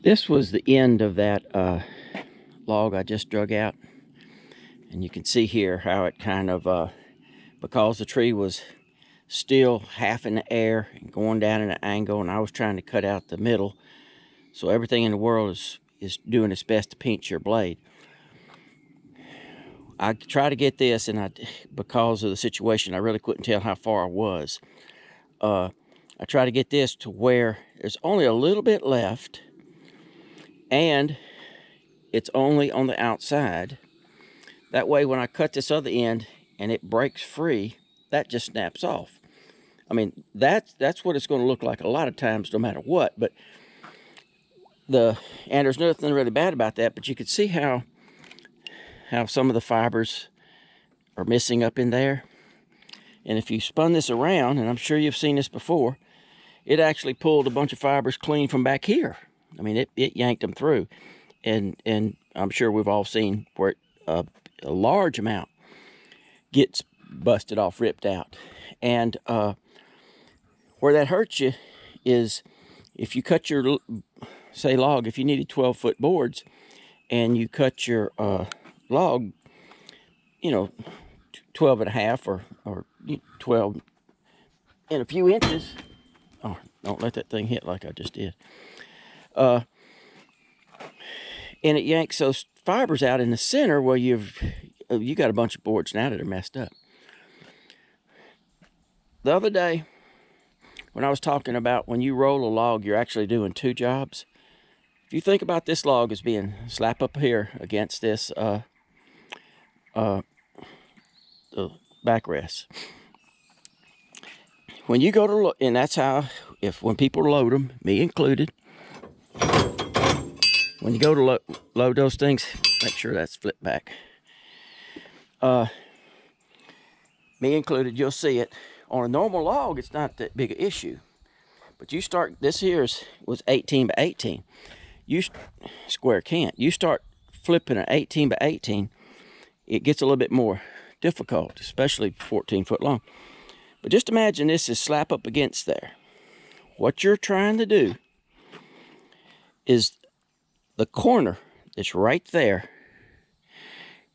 This was the end of that log I just drug out, and you can see here how it kind of, because the tree was still half in the air and going down in an angle, and I was trying to cut out the middle, so everything in the world is doing its best to pinch your blade. I tried to get this, and because of the situation, I really couldn't tell how far I was. I tried to get this to where there's only a little bit left, and it's only on the outside. That way, when I cut this other end and it breaks free, that just snaps off. I mean, that's what it's going to look like a lot of times, no matter what. But and there's nothing really bad about that. But you can see how some of the fibers are missing up in there. And if you spun this around, and I'm sure you've seen this before, it actually pulled a bunch of fibers clean from back here. I mean, it yanked them through. And I'm sure we've all seen where a large amount gets busted off, ripped out. And where that hurts you is if you cut your, say, log, if you needed 12-foot boards and you cut your log, 12 and a half or 12 and a few inches. Oh, don't let that thing hit like I just did. And it yanks those fibers out in the center. Well, you got a bunch of boards now that are messed up. The other day, when I was talking about when you roll a log, you're actually doing two jobs. If you think about this log as being slap up here against this the backrest. When you go to, and that's how, when people load them, me included, when you go to load those things, make sure that's flipped back. Me included, you'll see it. On a normal log, it's not that big an issue. But you start, this here was 18 by 18. Square cant. You start flipping an 18 by 18, it gets a little bit more difficult, especially 14 foot long. But just imagine this is slap up against there. What you're trying to do is the corner that's right there,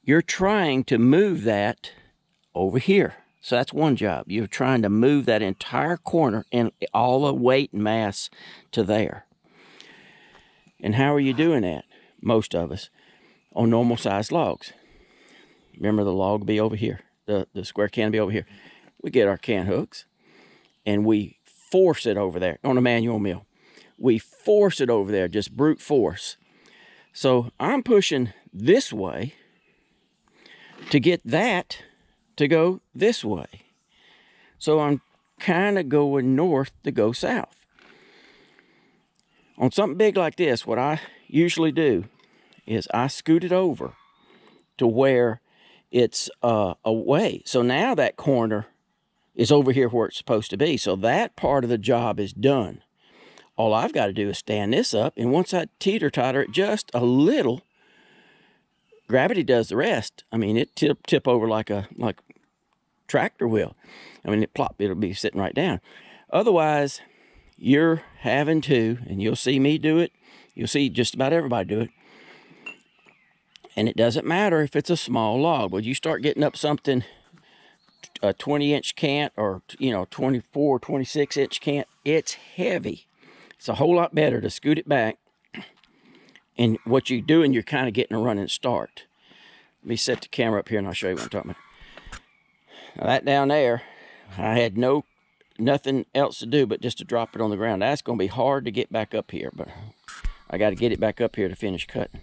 you're trying to move that over here. So that's one job. You're trying to move that entire corner and all the weight and mass to there. And how are you doing that? Most of us on normal sized logs. Remember, the log will be over here. The square can will be over here. We get our can hooks and we force it over there on a manual mill. We force it over there, just brute force. So I'm pushing this way to get that to go this way. So I'm kind of going north to go south. On something big like this, what I usually do is I scoot it over to where it's away. So now that corner is over here where it's supposed to be. So that part of the job is done. All I've got to do is stand this up, and once I teeter-totter it just a little, gravity does the rest. I mean, it tip over like tractor wheel. I mean, it'll be sitting right down. Otherwise, you're having to, and you'll see me do it, you'll see just about everybody do it, and it doesn't matter if it's a small log. When you start getting up something, a 20-inch cant or 24, 26-inch cant, it's heavy. It's a whole lot better to scoot it back. And what you're doing, you're kind of getting a running start. Let me set the camera up here and I'll show you what I'm talking about. Now that down there, I had nothing else to do but just to drop it on the ground. That's going to be hard to get back up here, but I got to get it back up here to finish cutting.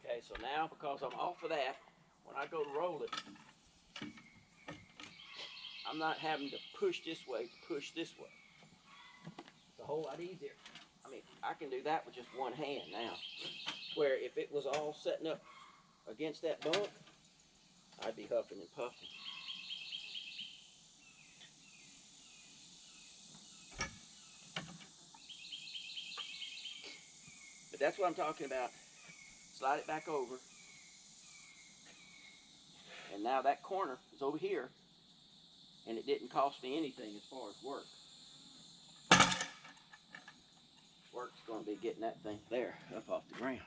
Okay, so now because I'm off of that, when I go to roll it, I'm not having to push this way to push this way. It's a whole lot easier. I mean, I can do that with just one hand now. Where if it was all setting up against that bunk, I'd be huffing and puffing. that's what I'm talking about. Slide it back over. And now that corner is over here, and it didn't cost me anything as far as work. Work's going to be getting that thing there up off the ground.